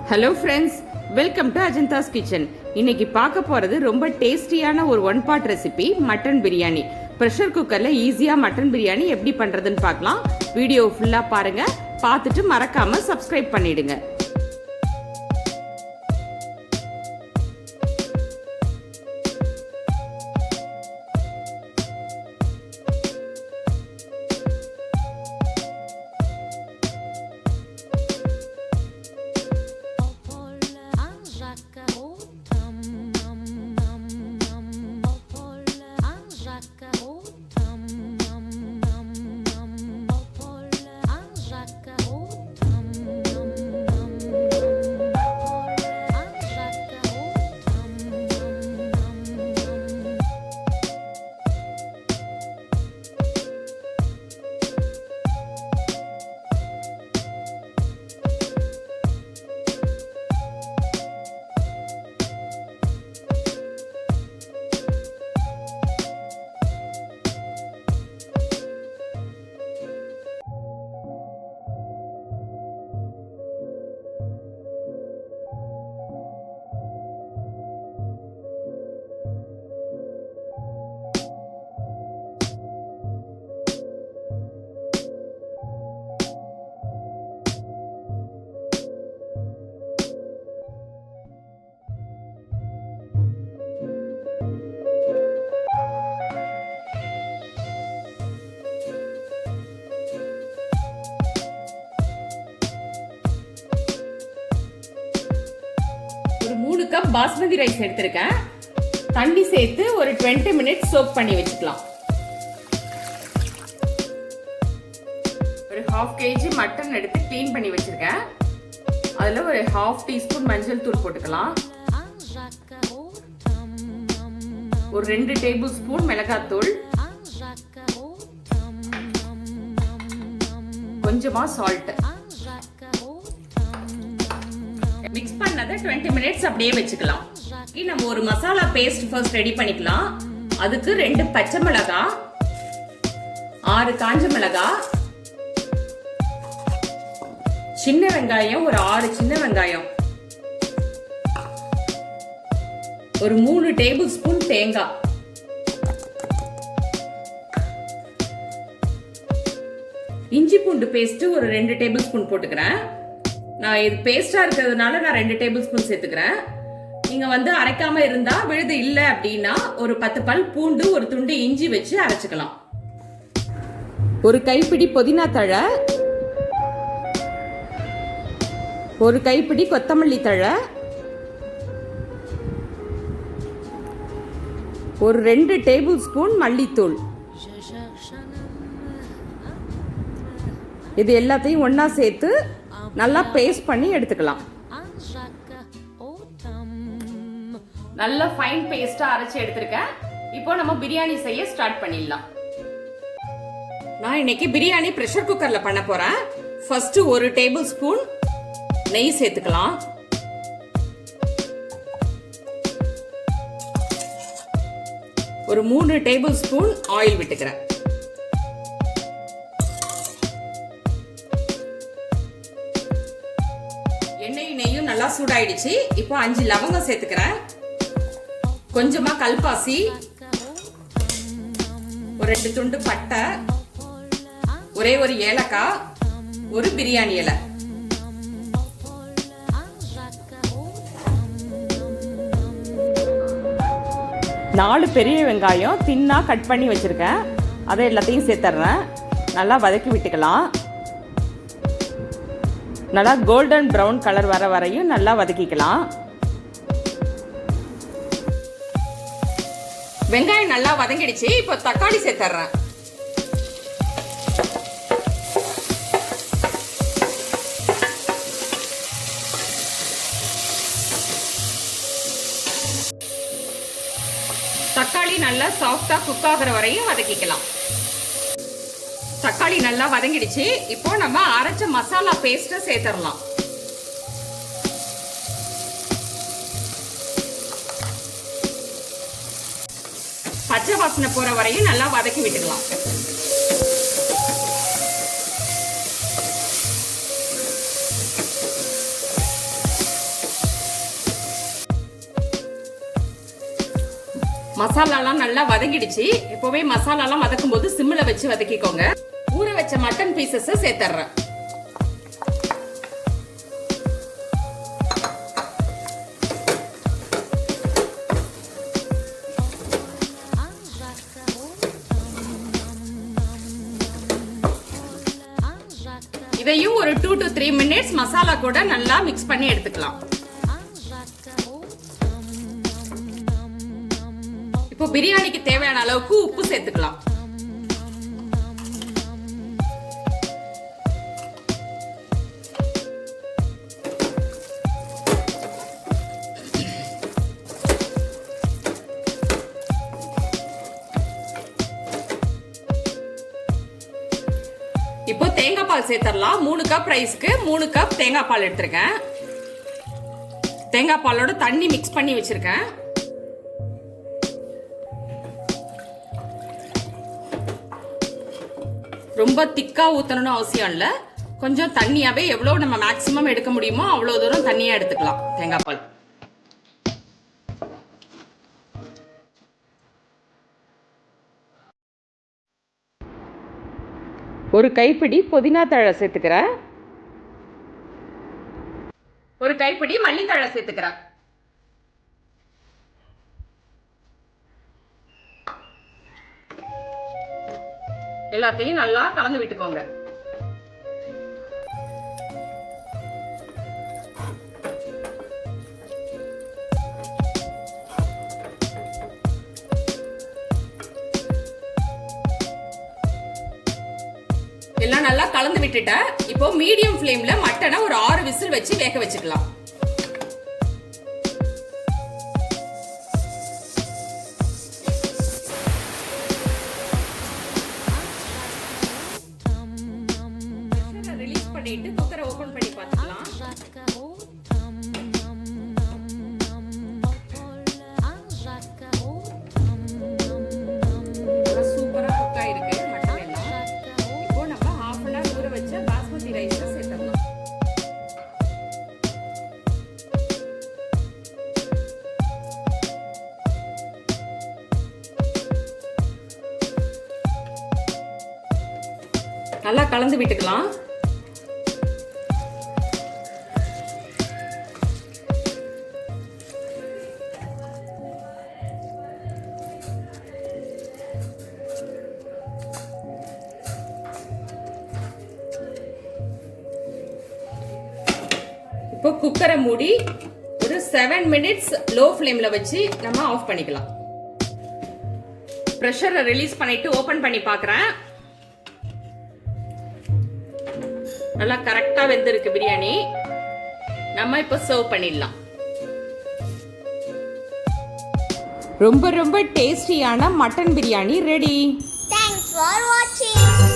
Hello friends, welcome to Ajantha's kitchen. இன்னைக்கு பார்க்க போகிறது ரொம்ப டேஸ்டியான ஒரு one pot recipe mutton biryani. Pressure குக்கரில் ஈஸியாக மட்டன் பிரியாணி எப்படி பண்ணுறதுன்னு பார்க்கலாம். வீடியோ ஃபுல்லாக பாருங்கள். பார்த்துட்டு மறக்காமல் சப்ஸ்கிரைப் பண்ணிடுங்க. ஒரு 3 கப் பாஸ்மதி ரைஸ் எடுத்திருக்கேன். தண்ணி சேர்த்து ஒரு 20 மினிட்ஸ் சோக் பண்ணி வச்சுக்கலாம். ஒரு 1/2 kg மட்டன் எடுத்து க்ளீன் பண்ணி வச்சிருக்கேன். அதில் ஒரு 1/2 டீஸ்பூன் மஞ்சள் தூள் போட்டுக்கலாம். ஒரு 2 டேபிள் ஸ்பூன் மிளகாத்தூள், கொஞ்சமா சால்ட். மிக்ஸ் பண்ணதை 20 மினிட்ஸ் அப்படியே வச்சுக்கலாம். நம்ம ஒரு மசாலா பேஸ்ட் ஃபர்ஸ்ட் ரெடி பண்ணிக்கலாம். அதுக்கு 2 பச்சை மிளகாய், 6 காஞ்ச மிளகாய், சின்ன வெங்காயம் ஒரு 6 சின்ன வெங்காயம், ஒரு 3 டேபிள் ஸ்பூன் தேங்காய், இஞ்சி பூண்டு பேஸ்ட் ஒரு 2 டேபிள் ஸ்பூன் போட்டுக்கிறேன். நான் இது பேஸ்டா இருக்கிறதுனால நான் 2 டேபிள் ஸ்பூன் சேர்த்துக்கிறேன். நீங்க அரைக்காம இருந்தா, விழுது இல்லை அப்படின்னா ஒரு 10 பல் பூண்டு, ஒரு துண்டு இஞ்சி வச்சு அரைச்சுக்கலாம். ஒரு கைப்பிடி புதினா தழை, ஒரு கைப்பிடி கொத்தமல்லி தழை, ஒரு 2 டேபிள் ஸ்பூன் மல்லித்தூள். இது எல்லாத்தையும் ஒன்னா சேர்த்து நல்லா பேஸ்ட் பண்ணி எடுத்துக்கலாம். நல்ல ஃபைன் பேஸ்டா அரைச்சு எடுத்திருக்கேன். இப்போ நம்ம பிரியாணி செய்ய ஸ்டார்ட் பண்ணிடலாம். நான் இன்னைக்கு பிரியாணி பிரஷர் குக்கர்ல பண்ண போறேன். ஃபர்ஸ்ட் ஒரு டேபிள் ஸ்பூன் நெய் சேர்த்துக்கலாம். ஒரு 3 டேபிள் ஸ்பூன் ஆயில் விட்டுக்கிறேன். எண்ணெயும் நெய்யும் நல்லா சூடாயிடுச்சு. இப்போ 5 லவங்கம் சேர்த்துக்கிறேன். கொஞ்சமா கல்பாசி, ஒரு 2 துண்டு பட்டை, ஒரே ஒரு ஏலக்காய், ஒரு பிரியாணி இலை. நாலு பெரிய வெங்காயம் தின்னா கட் பண்ணி வச்சிருக்கேன். அதை எல்லாத்தையும் சேர்த்துறேன். நல்லா வதக்கி விட்டுக்கலாம். நல்லா கோல்டன் ப்ரௌன் கலர் வர வரையும் நல்லா வதக்கிக்கலாம். வெங்காயம் நல்லா வதங்கிடுச்சு. இப்போ தக்காளி சேர்த்துறேன். தக்காளி நல்லா சாஃப்டா குக் ஆகிற வரையும் வதக்கிக்கலாம். தக்காளி நல்லா வதங்கிடுச்சு. இப்போ நம்ம அரைச்ச மசாலா பேஸ்ட சேர்த்துடலாம். பச்சை வாசனை போற வரையும் நல்லா வதக்கி விட்டுக்கலாம். மசாலாலாம் நல்லா வதங்கிடுச்சு. எப்பவுமே மசாலாலாம் வதக்கும் போது சிம்ல வச்சு வதக்கிக்கோங்க. ஊற வச்ச மட்டன் பீசஸ் சேர்த்துறேன். இதையும் ஒரு 2 to 3 minutes மசாலா கூட நல்லா மிக்ஸ் பண்ணி எடுத்துக்கலாம். இப்போ பிரியாணிக்கு தேவையான அளவுக்கு உப்பு சேர்த்துக்கலாம். இப்போ தேங்காய் பால் சேர்த்துடலாம். 3 கப் ரைஸ்க்கு 3 கப் தேங்காய் பால் எடுத்திருக்கேன். தேங்காய் பாலோட தண்ணி மிக்ஸ் பண்ணி வச்சிருக்கேன். ரொம்ப திக்கா ஊத்தணும்னு அவசியம் இல்ல. கொஞ்சம் தண்ணியாவே எவ்வளவு நம்ம மேக்ஸிமம் எடுக்க முடியுமோ அவ்வளவு தூரம் தண்ணியா எடுத்துக்கலாம் தேங்காய் பால். ஒரு கைப்பிடி புதினா தழை சேர்த்துக்கிறேன். ஒரு கைப்பிடி மல்லித்தழை சேர்த்துக்கிறேன். எல்லாத்தையும் நல்லா கலந்து விட்டுக்கோங்க. எல்லாம் நல்லா கலந்து விட்டுட்டேன். இப்போ மீடியம் ஃப்ளேம்ல மட்டனை ஒரு 6 விசில் வச்சு வேக வச்சுக்கலாம். ரிலீஸ் பண்ணிட்டு குக்கரை ஓபன் பண்ணி பார்த்துக்கலாம். சூப்பரா குக் ஆயிருக்கு மட்டன் எல்லாம். இப்போ நம்ம half an hour ஊற வச்ச பாஸ்மதி ரைஸ் சேர்த்துடலாம். நல்லா கலந்து விட்டுக்கலாம். இப்போ குக்கரை மூடி ஒரு 7 minutes லோ ஃப்ளேம்ல வச்சு நம்ம ஆஃப் பண்ணிக்கலாம். பிரஷரை ரிலீஸ் பண்ணிட்டு ஓபன் பண்ணி பார்க்கறேன். நல்லா கரெக்டா வெந்திருக்கு பிரியாணி. நம்ம இப்போ சர்வ் பண்ணிடலாம். ரொம்ப ரொம்ப டேஸ்டியான mutton biryani ready. Thanks for watching.